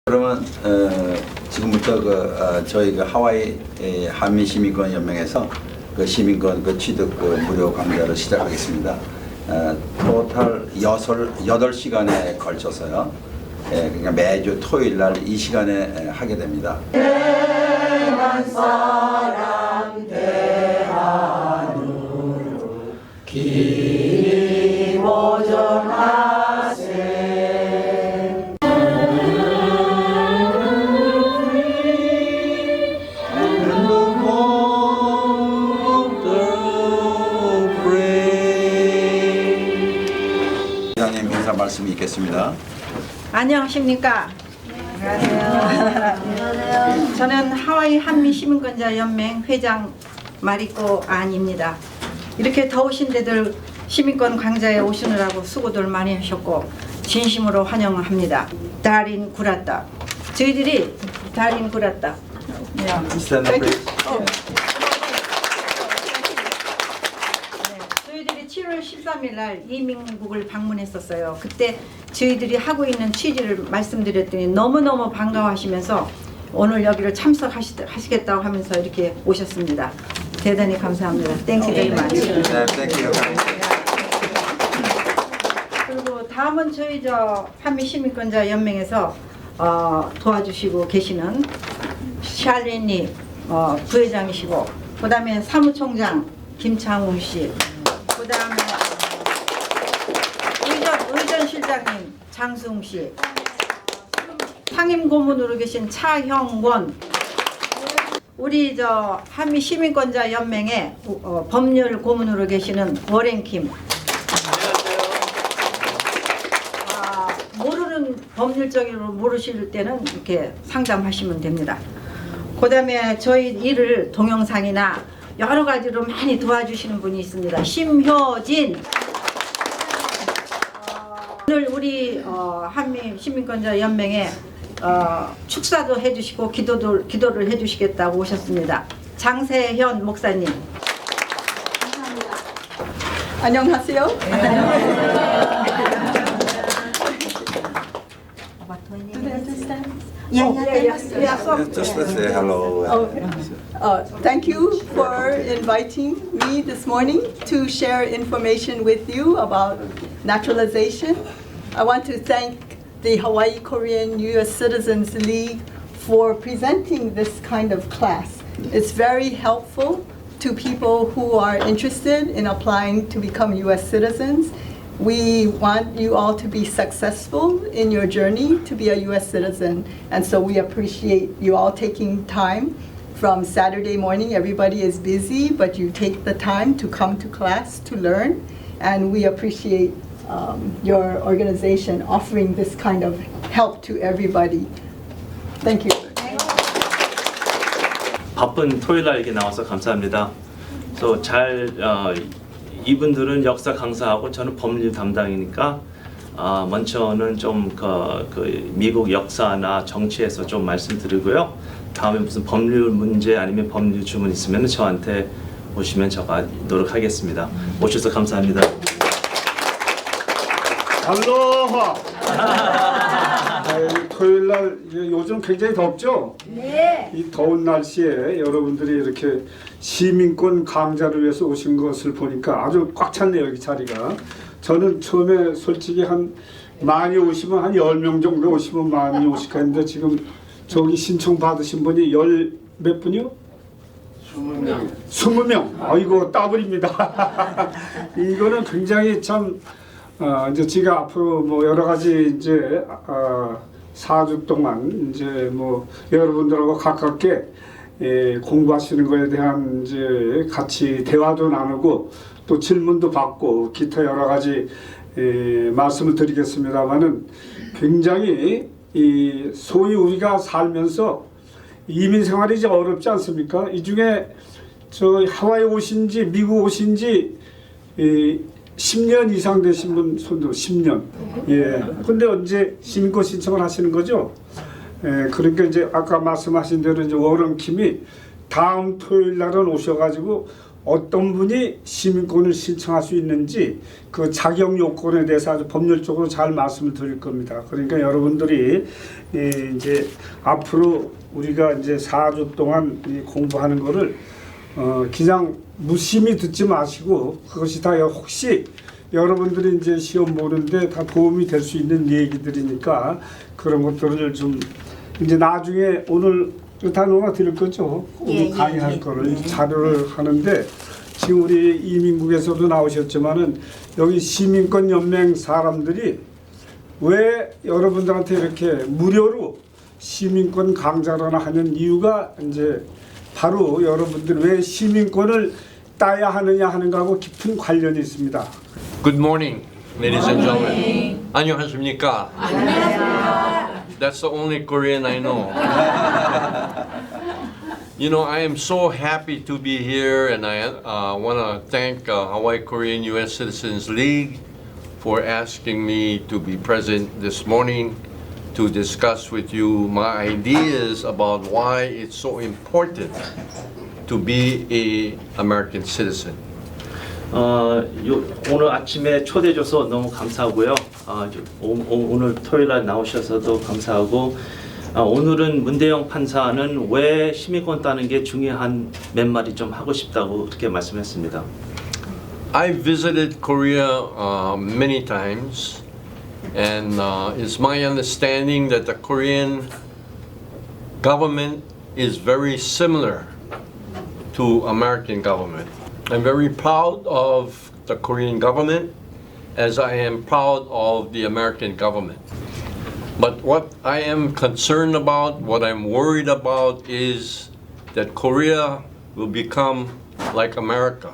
그러면 지금부터 저희 하와이 한미 시민권 연맹에서 시민권 취득 무료 강좌를 시작하겠습니다. 토탈 8시간에 걸쳐서요. 그러니까 매주 토요일 날 이 시간에 하게 됩니다. 대한 사람 대한으로 길이 모전하세. 회장님 인사 말씀이 있겠습니다. 안녕하십니까? 안녕하세요. 저는 하와이 한미 시민권자 연맹 회장 마리코 안입니다. 이렇게 더우신데들 시민권 강좌에 오시느라고 수고들 많이 하셨고 진심으로 환영합니다. 달인 구라따. 저희들이 달인 구라따. 저희들이 7월 13일 날 이민국을 방문했었어요. 그때 저희들이 하고 있는 취지를 말씀드렸더니 너무너무 반가워하시면서 오늘 여기를 참석하시겠다고 하면서 이렇게 오셨습니다. 대단히 감사합니다. 땡큐 베리 마치. 그리고 다음은 저희 한미 시민권자 연맹에서 도와주시고 계시는 샬리니 부회장이시고, 그 다음에 사무총장 김창웅 씨, 그 다음에 의전실장님 장수웅 씨, 상임고문으로 계신 차형권, 우리 한미 시민권자 연맹의 법률 고문으로 계시는 워렌킴. 모르는 법률적으로 모르실 때는 이렇게 상담하시면 됩니다. 그 다음에 저희 일을 동영상이나 여러 가지로 많이 도와주시는 분이 있습니다. 심효진. 오늘 우리 한미 시민권자 연맹에 축사도 해주시고 기도를 해주시겠다고 오셨습니다. 장세현 목사님. 감사합니다. 안녕하세요. Do they understand? Just let's say hello. Thank you for inviting me this morning to share information with you about naturalization. I want to thank the Hawaii Korean U.S. Citizens League for presenting this kind of class. It's very helpful to people who are interested in applying to become U.S. citizens. We want you all to be successful in your journey to be a U.S. citizen, and so we appreciate you all taking time from Saturday morning. Everybody is busy, but you take the time to come to class to learn, and we appreciate your organization offering this kind of help to everybody. Thank you. 바쁜 토요일 날 이렇게 나와서 감사합니다. 또 이분들은 역사 강사하고 저는 법률 담당이니까 먼저는 좀 미국 역사나 정치에서 좀 말씀드리고요. 다음에 무슨 법률 문제 아니면 법률 주문 있으면 저한테 오시면 제가 노력하겠습니다. 오셔서 감사합니다. 알로하. 토요일날 요즘 굉장히 덥죠? 네. 이 더운 날씨에 여러분들이 이렇게 시민권 강좌를 위해서 오신 것을 보니까 아주 꽉 찼네요, 여기 자리가. 저는 처음에 솔직히 많이 오시면 한 10명 정도 오시면 많이 오실까 했는데 지금 저기 신청 받으신 분이 몇 분이요? 20명. 20명. 아이고 따블입니다. 이거는 굉장히 참 이제 제가 앞으로 여러 가지 이제 4주 동안 이제 여러분들하고 가깝게 공부하시는 거에 대한 이제 같이 대화도 나누고 또 질문도 받고 기타 여러 가지 말씀을 드리겠습니다만은 굉장히 소위 우리가 살면서 이민 생활이 이제 어렵지 않습니까? 이 중에 저 하와이 오신지 미국 오신지 10년 이상 되신 분 손들어. 10년. 예. 근데 언제 시민권 신청을 하시는 거죠? 예. 그러니까 이제 아까 말씀하신 대로 이제 워런킴이 다음 토요일 날은 오셔가지고 어떤 분이 시민권을 신청할 수 있는지 그 자격 요건에 대해서 아주 법률적으로 잘 말씀을 드릴 겁니다. 그러니까 여러분들이 이제 앞으로 우리가 이제 4주 동안 공부하는 거를 그냥 무심히 듣지 마시고 그것이 다 혹시 여러분들이 이제 시험 보는데 다 도움이 될 수 있는 얘기들이니까 그런 것들을 좀 이제 나중에 오늘 다 녹아 드릴 거죠. 오늘 강의할 거를 자료를 하는데 지금 우리 이민국에서도 나오셨지만은 여기 시민권 연맹 사람들이 왜 여러분들한테 이렇게 무료로 시민권 강좌를 하는 이유가 이제 바로 여러분들 왜 시민권을 따야 하느냐 하는 거하고 깊은 관련이 있습니다. Good morning, ladies and gentlemen. 안녕하십니까? That's the only Korean I know. You know, I am so happy to be here, and I want to thank Hawaii Korean U.S. Citizens League for asking me to be present this morning to discuss with you my ideas about why it's so important to be an American citizen. 오늘 아침에 초대해 줘서 너무 감사하고요. 오늘 토요일 날 나오셔서도 감사하고 오늘은 문대영 판사는 왜 시민권 따는 게 중요한 몇 마디 좀 하고 싶다고 그렇게 말씀했습니다. I visited Korea many times, and it's my understanding that the Korean government is very similar to American government. I'm very proud of the Korean government, as I am proud of the American government. But what I am concerned about, what I'm worried about, is that Korea will become like America.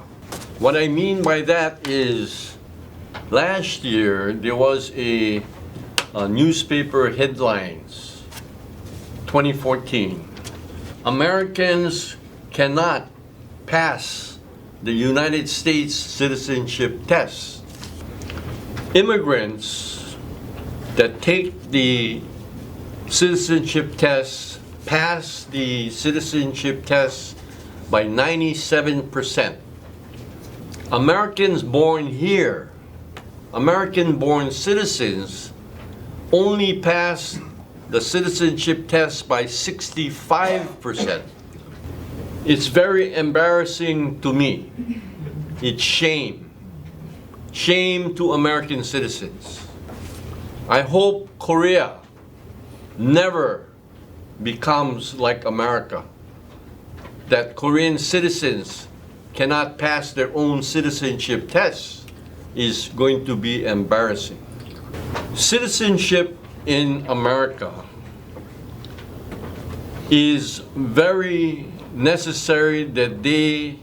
What I mean by that is, last year there was a newspaper headlines, 2014. Americans cannot pass the United States citizenship test. Immigrants that take the citizenship test pass the citizenship test by 97%. Americans born here, American-born citizens, only pass the citizenship test by 65%. It's very embarrassing to me. It's shame. Shame to American citizens. I hope Korea never becomes like America, that Korean citizens cannot pass their own citizenship tests is going to be embarrassing. Citizenship in America is very necessary that they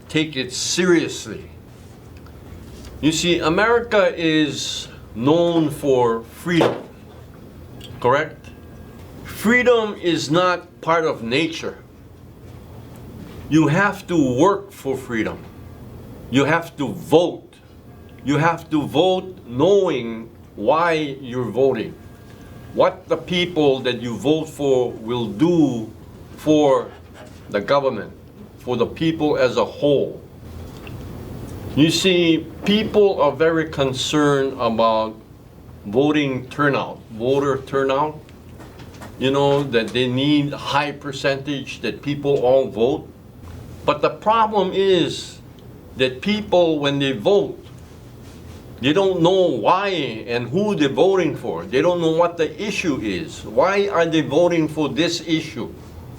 take it seriously. You see, America is known for freedom, correct? Freedom is not part of nature. You have to work for freedom. You have to vote. You have to vote knowing why you're voting. What the people that you vote for will do for the government, for the people as a whole. You see, people are very concerned about voting turnout, voter turnout. You know, that they need a high percentage that people all vote. But the problem is that people, when they vote, they don't know why and who they're voting for. They don't know what the issue is. Why are they voting for this issue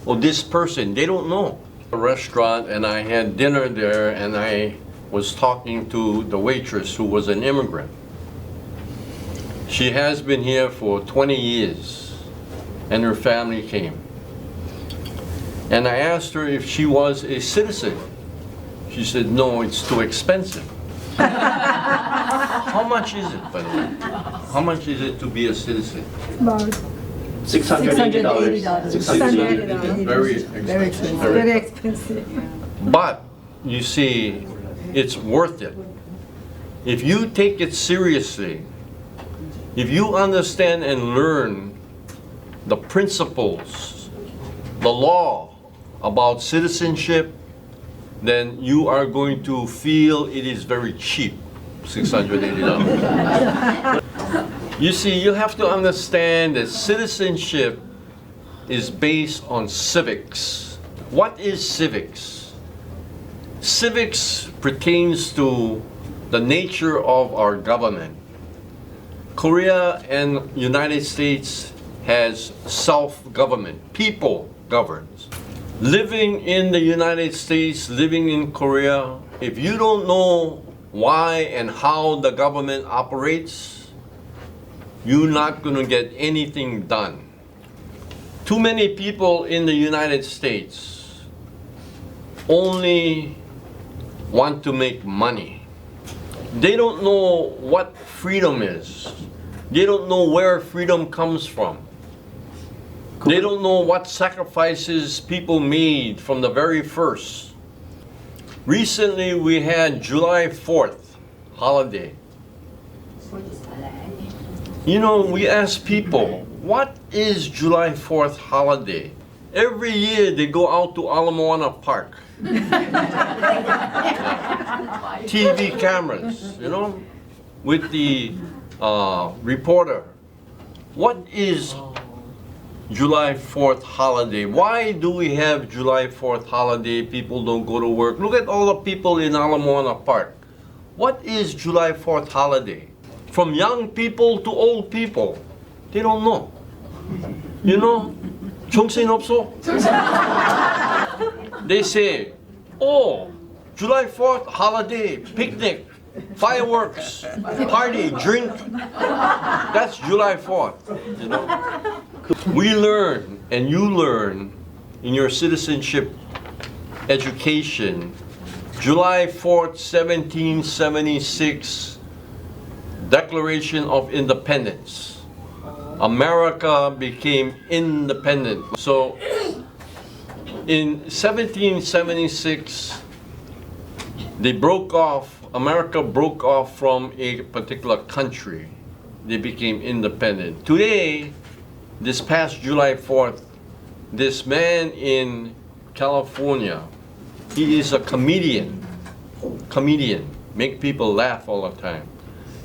or this person? They don't know. A restaurant, and I had dinner there, and I was talking to the waitress who was an immigrant. She has been here for 20 years, and her family came. And I asked her if she was a citizen. She said, no, it's too expensive. How much is it, by the way? How much is it to be a citizen? About $680. $680. Very expensive. Very expensive. But, you see, it's worth it. If you take it seriously, if you understand and learn the principles, the law about citizenship, then you are going to feel it is very cheap, $680. You see, you have to understand that citizenship is based on civics. What is civics? Civics pertains to the nature of our government. Korea and United States has self-government. People governs. Living in the United States, living in Korea, if you don't know why and how the government operates, you're not going to get anything done. Too many people in the United States only want to make money. They don't know what freedom is. They don't know where freedom comes from. They don't know what sacrifices people made from the very first. Recently we had July 4th holiday. You know, we ask people, what is July 4th holiday? Every year they go out to Ala Moana Park. TV cameras, you know, with the reporter. What is July 4th holiday? Why do we have July 4th holiday? People don't go to work. Look at all the people in Ala Moana Park. What is July 4th holiday? From young people to old people, they don't know. You know, 정신없어? They say, oh, July 4th holiday, picnic, fireworks, party, drink. That's July 4th. You know? We learn, and you learn in your citizenship education, July 4th, 1776, Declaration of Independence. America became independent. So in 1776, America broke off from a particular country. They became independent. Today, this past July 4th, this man in California, he is a comedian, make people laugh all the time.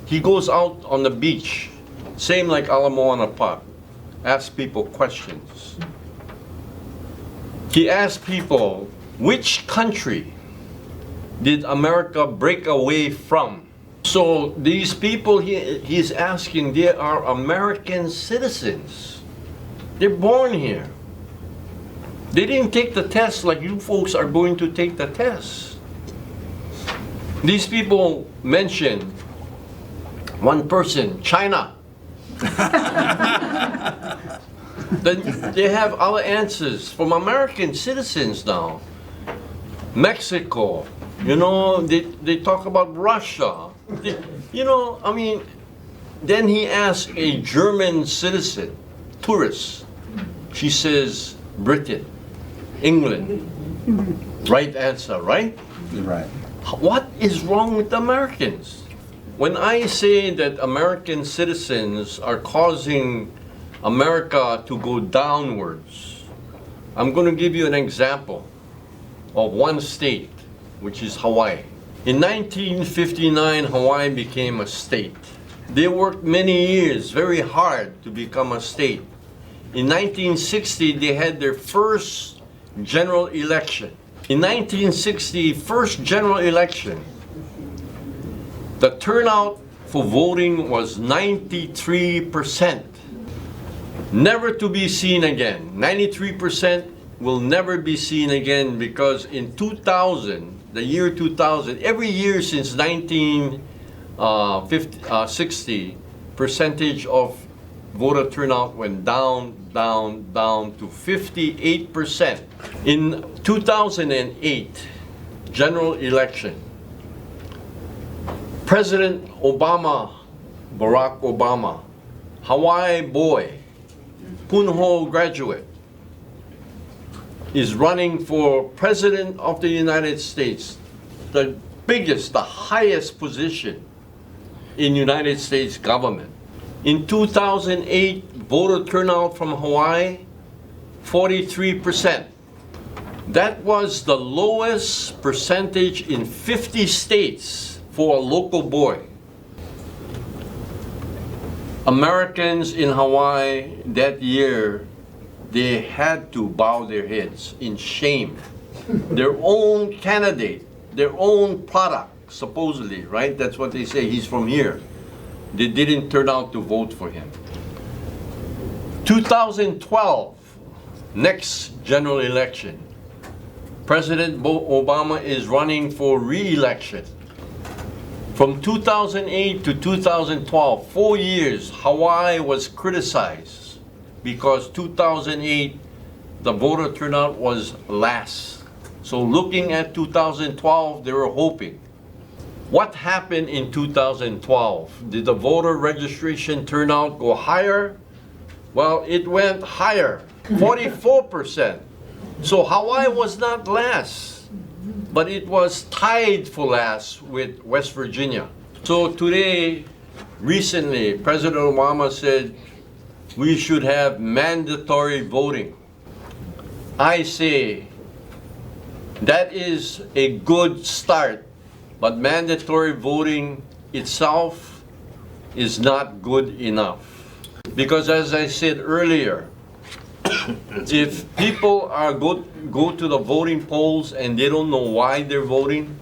He goes out on the beach, same like Ala Moana Park, asks people questions. He asks people, which country did America break away from? So these people he's asking, they are American citizens. They're born here. They didn't take the test like you folks are going to take the test. These people mention one person, China. Then they have other answers from American citizens now. Mexico, you know, they talk about Russia. You know, I mean, then he asked a German citizen, tourist. She says Britain, England. Right answer, right? Right. What is wrong with Americans? When I say that American citizens are causing America to go downwards, I'm going to give you an example of one state, which is Hawaii. In 1959, Hawaii became a state. They worked many years, very hard to become a state. In 1960, they had their first general election. In 1960, first general election, the turnout for voting was 93%. Never to be seen again. 93% will never be seen again because in 2000, the year 2000, every year since 1960, percentage of voter turnout went down to 58%. In 2008, general election, President Obama, Barack Obama, Hawaii boy, Punho graduate, is running for President of the United States, the biggest, the highest position in United States government. In 2008, voter turnout from Hawaii, 43%. That was the lowest percentage in 50 states for a local boy. Americans in Hawaii that year, they had to bow their heads in shame. Their own candidate, their own product, supposedly, right? That's what they say, he's from here. They didn't turn out to vote for him. 2012, next general election, President Obama is running for re-election. From 2008 to 2012, 4 years, Hawaii was criticized because 2008, the voter turnout was last. So looking at 2012, they were hoping. What happened in 2012? Did the voter registration turnout go higher? Well, it went higher, 44%. So Hawaii was not last, but it was tied for last with West Virginia. So today, recently, President Obama said we should have mandatory voting. I say that is a good start, but mandatory voting itself is not good enough. Because as I said earlier, if people are go to the voting polls and they don't know why they're voting,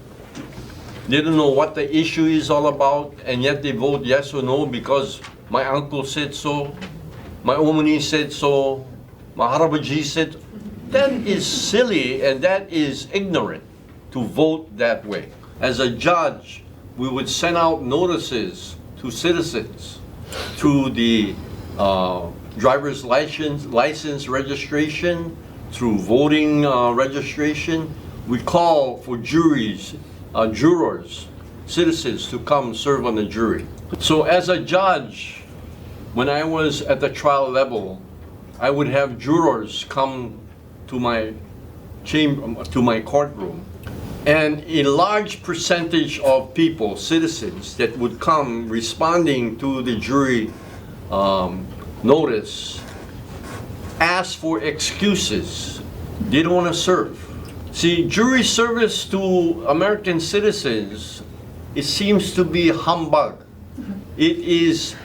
they don't know what the issue is all about, and yet they vote yes or no because my uncle said so, my omani said so, my harabaji said, that is silly and that is ignorant to vote that way. As a judge, we would send out notices to citizens through the driver's license registration, through voting registration. We call for jurors, citizens to come serve on the jury. So as a judge, when I was at the trial level, I would have jurors come to my chamber, to my courtroom, and a large percentage of people, citizens, that would come responding to the jury notice, ask for excuses. They don't want to serve. See, jury service to American citizens, it seems to be humbug. It is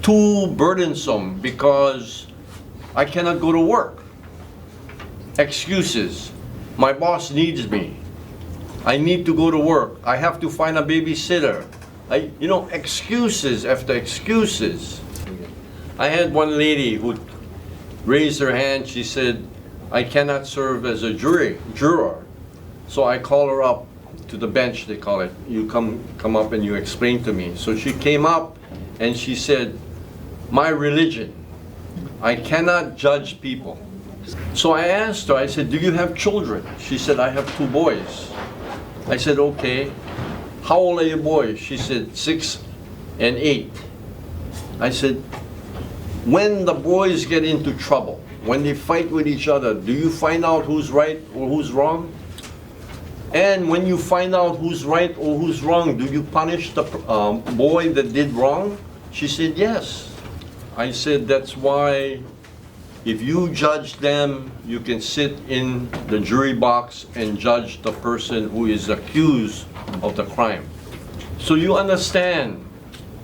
too burdensome because I cannot go to work. Excuses. My boss needs me. I need to go to work. I have to find a babysitter. Excuses after excuses. I had one lady who raised her hand. She said, I cannot serve as a juror. So I call her up to the bench, they call it. You come up and you explain to me. So she came up and she said, my religion, I cannot judge people. So I asked her, I said, do you have children? She said, I have 2 boys. I said, okay. How old are your boys? She said, 6 and 8. I said, when the boys get into trouble, when they fight with each other, do you find out who's right or who's wrong? And when you find out who's right or who's wrong, do you punish the boy that did wrong? She said, yes. I said, that's why if you judge them, you can sit in the jury box and judge the person who is accused of the crime. So you understand,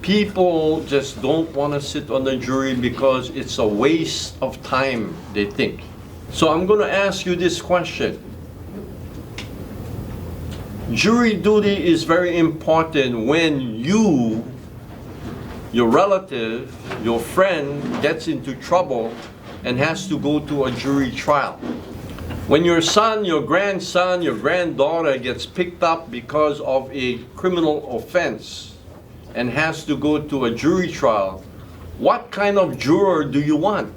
people just don't want to sit on the jury because it's a waste of time, they think. So I'm going to ask you this question. Jury duty is very important when you, your relative, your friend gets into trouble and has to go to a jury trial. When your son, your grandson, your granddaughter gets picked up because of a criminal offense and has to go to a jury trial, what kind of juror do you want?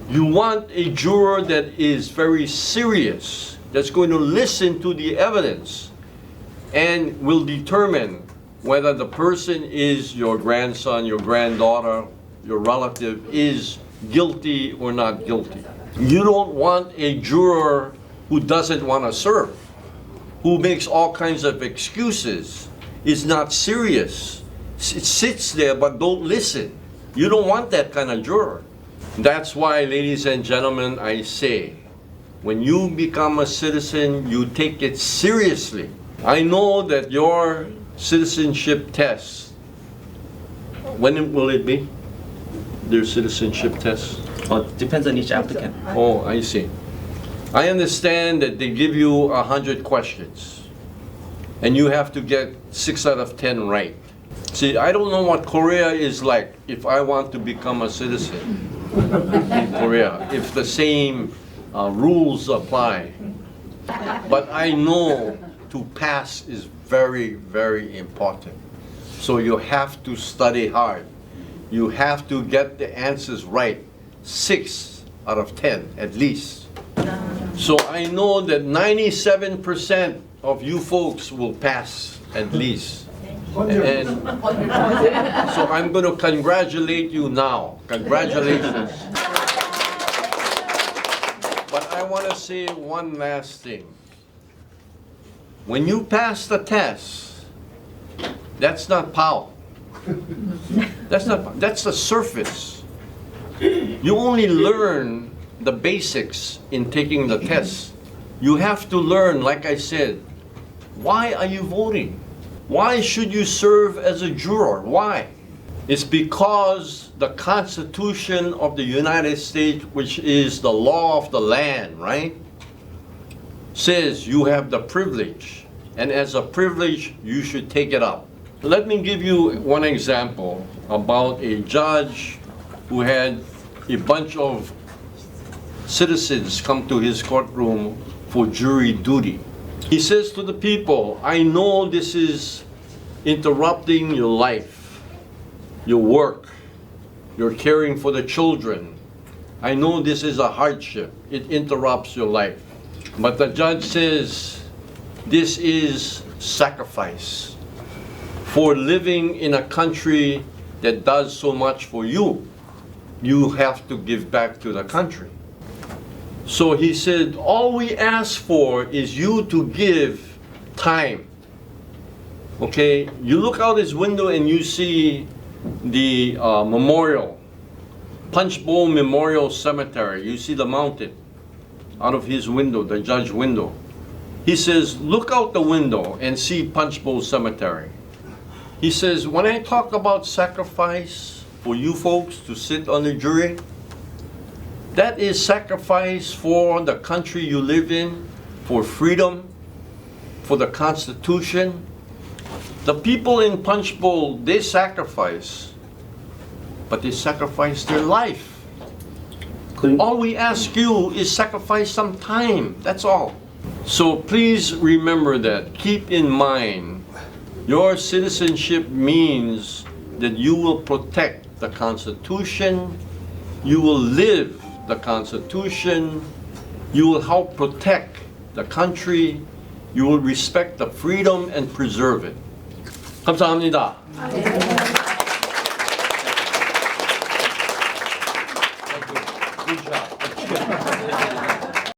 You want a juror that is very serious, that's going to listen to the evidence and will determine whether the person is your grandson, your granddaughter, your relative is guilty or not guilty. You don't want a juror who doesn't want to serve, who makes all kinds of excuses, is not serious, it sits there but don't listen. You don't want that kind of juror. That's why, ladies and gentlemen, I say, when you become a citizen, you take it seriously. I know that your citizenship test, when will it be? Their citizenship test? Depends on each applicant. Oh, I see. I understand that they give you 100 questions and you have to get 6 out of 10 right. See, I don't know what Korea is like if I want to become a citizen in Korea, if the same rules apply. But I know to pass is very, very important. So you have to study hard. You have to get the answers right, 6 out of 10 at least. So I know that 97% of you folks will pass at least. And so I'm going to congratulate you now. Congratulations. But I want to say one last thing. When you pass the test, that's not power. That's the surface. You only learn the basics in taking the test. You have to learn, like I said, why are you voting? Why should you serve as a juror? Why? It's because the Constitution of the United States, which is the law of the land, right, says you have the privilege, and as a privilege, you should take it up. Let me give you one example about a judge who had a bunch of citizens come to his courtroom for jury duty. He says to the people, I know this is interrupting your life, your work, you're caring for the children. I know this is a hardship. It interrupts your life. But the judge says, this is sacrifice for living in a country that does so much for you. You have to give back to the country. So he said, all we ask for is you to give time. Okay, you look out his window and you see the memorial, Punch Bowl Memorial Cemetery. You see the mountain out of his window, the judge's window. He says, look out the window and see Punch Bowl Cemetery. He says, when I talk about sacrifice for you folks to sit on the jury, that is sacrifice for the country you live in, for freedom, for the Constitution. The people in Punch Bowl, they sacrifice, but they sacrifice their life. All we ask you is sacrifice some time, that's all. So please remember that. Keep in mind, your citizenship means that you will protect the Constitution, you will live the Constitution, you will help protect the country, you will respect the freedom and preserve it. 감사합니다. Good job.